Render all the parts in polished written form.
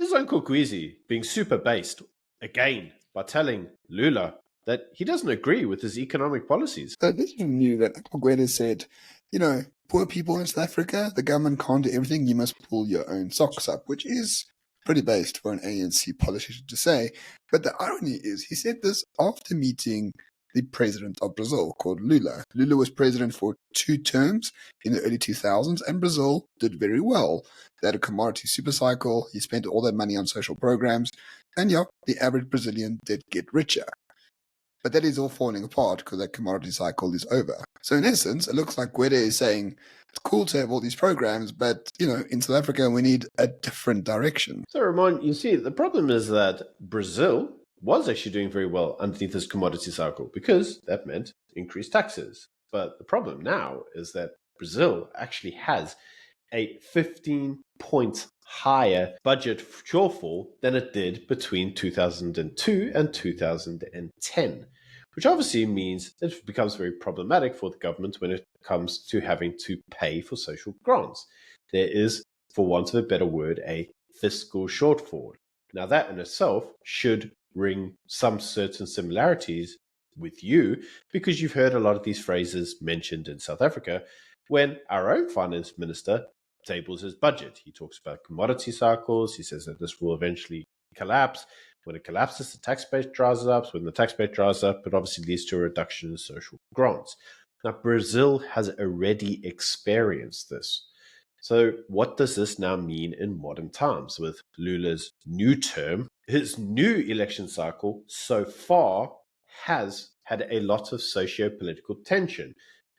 This is Uncle Kweezy being super based again by telling Lula that he doesn't agree with his economic policies. So this is new that Uncle Gwede said, poor people in South Africa, the government can't do everything, you must pull your own socks up, which is pretty based for an ANC politician to say. But the irony is he said this after meeting the president of Brazil called Lula. Lula was president for 2 terms in the early 2000s, and Brazil did very well. They had a commodity super cycle, he spent all that money on social programs, and the average Brazilian did get richer. But that is all falling apart because that commodity cycle is over. So in essence, it looks like Gwede is saying, it's cool to have all these programs, but, in South Africa, we need a different direction. So, Ramon, you see, the problem is that Brazil was actually doing very well underneath this commodity cycle because that meant increased taxes. But the problem now is that Brazil actually has a 15-point higher budget shortfall than it did between 2002 and 2010, which obviously means it becomes very problematic for the government when it comes to having to pay for social grants. There is, for want of a better word, a fiscal shortfall. Now, that in itself should ring some certain similarities with you, because you've heard a lot of these phrases mentioned in South Africa when our own finance minister tables his budget. He talks about commodity cycles. He says that this will eventually collapse. When it collapses, the tax base dries up. When the tax base dries up, it obviously leads to a reduction in social grants. Now, Brazil has already experienced this. So what does this now mean in modern times with Lula's new term? His new election cycle so far has had a lot of socio-political tension,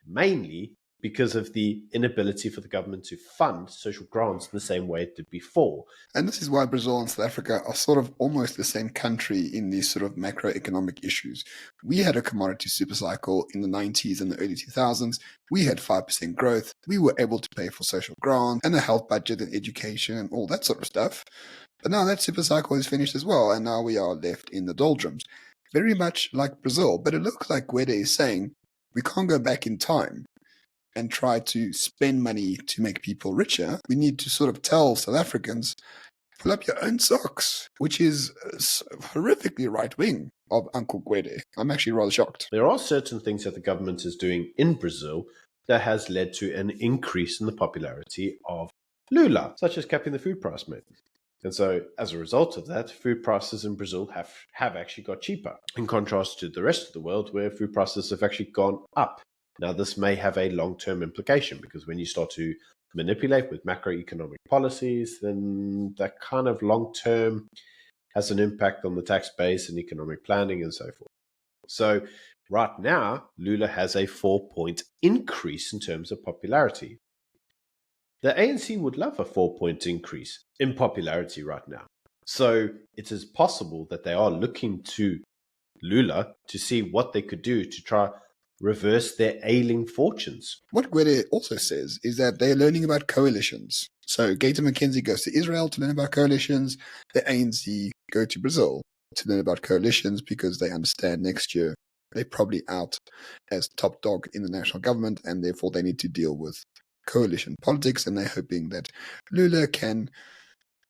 mainly because of the inability for the government to fund social grants in the same way it did before. And this is why Brazil and South Africa are sort of almost the same country in these sort of macroeconomic issues. We had a commodity supercycle in the 90s and the early 2000s. We had 5% growth. We were able to pay for social grants and a health budget and education and all that sort of stuff. But now that supercycle is finished as well, and now we are left in the doldrums. Very much like Brazil, but it looks like Gwede is saying we can't go back in time and try to spend money to make people richer. We need to sort of tell South Africans, pull up your own socks, which is horrifically right-wing of Uncle Gwede. I'm actually rather shocked. There are certain things that the government is doing in Brazil that has led to an increase in the popularity of Lula, such as capping the food price, mate. And so, as a result of that, food prices in Brazil have actually got cheaper, in contrast to the rest of the world where food prices have actually gone up. Now, this may have a long-term implication because when you start to manipulate with macroeconomic policies, then that kind of long-term has an impact on the tax base and economic planning and so forth. So right now, Lula has a 4-point increase in terms of popularity. The ANC would love a 4-point increase in popularity right now. So it is possible that they are looking to Lula to see what they could do to try reverse their ailing fortunes. What Gwede also says is that they're learning about coalitions. So Gator McKenzie goes to Israel to learn about coalitions. The ANC go to Brazil to learn about coalitions because they understand next year they're probably out as top dog in the national government, and therefore they need to deal with coalition politics, and they're hoping that Lula can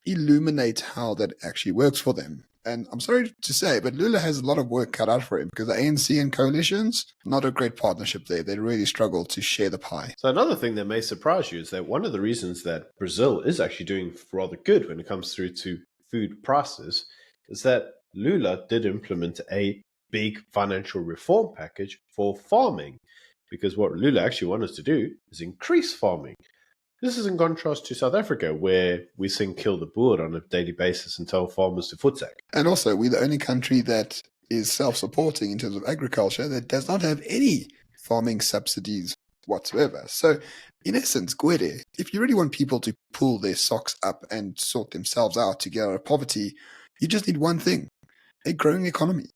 illuminate how that actually works for them. And I'm sorry to say, but Lula has a lot of work cut out for him because the ANC and coalitions, not a great partnership there. They really struggle to share the pie. So another thing that may surprise you is that one of the reasons that Brazil is actually doing rather good when it comes through to food prices is that Lula did implement a big financial reform package for farming, because what Lula actually wanted to do is increase farming. This is in contrast to South Africa, where we sing kill the boer on a daily basis and tell farmers to footsack. And also, we're the only country that is self-supporting in terms of agriculture that does not have any farming subsidies whatsoever. So, in essence, Gwede, if you really want people to pull their socks up and sort themselves out to get out of poverty, you just need one thing, a growing economy.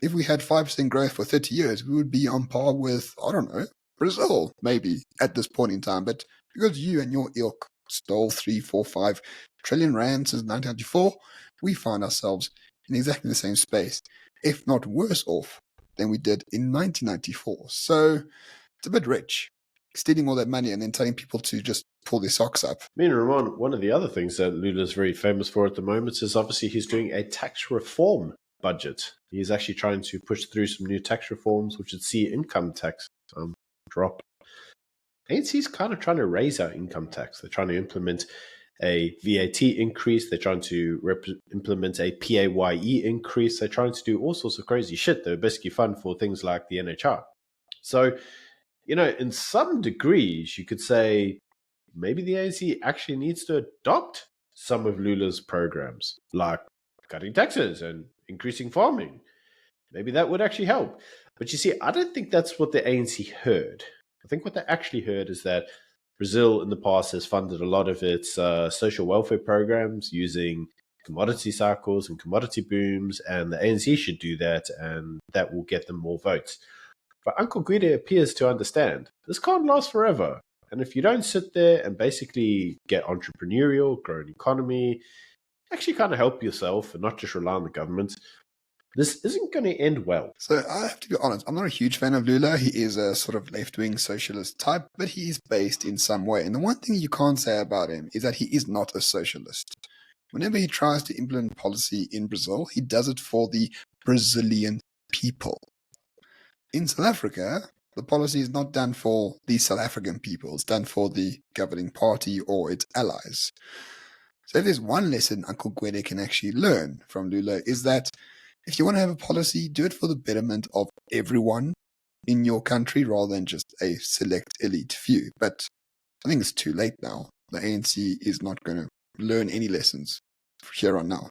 If we had 5% growth for 30 years, we would be on par with, I don't know, Brazil, maybe, at this point in time. But because you and your ilk stole 3, 4, 5 trillion rand since 1994, we find ourselves in exactly the same space, if not worse off than we did in 1994. So it's a bit rich, stealing all that money and then telling people to just pull their socks up. I mean, Ramon, one of the other things that Lula is very famous for at the moment is obviously he's doing a tax reform budget. He's actually trying to push through some new tax reforms, which would see income tax drop. ANC's kind of trying to raise our income tax. They're trying to implement a VAT increase. They're trying to implement a PAYE increase. They're trying to do all sorts of crazy shit that are basically fun for things like the NHR. So, in some degrees, you could say maybe the ANC actually needs to adopt some of Lula's programs, like cutting taxes and increasing farming. Maybe that would actually help. But you see, I don't think that's what the ANC heard. I think what they actually heard is that Brazil in the past has funded a lot of its social welfare programs using commodity cycles and commodity booms, and the ANC should do that, and that will get them more votes. But Uncle Guide appears to understand this can't last forever. And if you don't sit there and basically get entrepreneurial, grow an economy, actually kind of help yourself and not just rely on the government, this isn't going to end well. So I have to be honest, I'm not a huge fan of Lula. He is a sort of left-wing socialist type, but he is based in some way. And the one thing you can't say about him is that he is not a socialist. Whenever he tries to implement policy in Brazil, he does it for the Brazilian people. In South Africa, the policy is not done for the South African people. It's done for the governing party or its allies. So if there's one lesson Uncle Gwede can actually learn from Lula is that if you want to have a policy, do it for the betterment of everyone in your country rather than just a select elite few. But I think it's too late now. The ANC is not going to learn any lessons from here on now.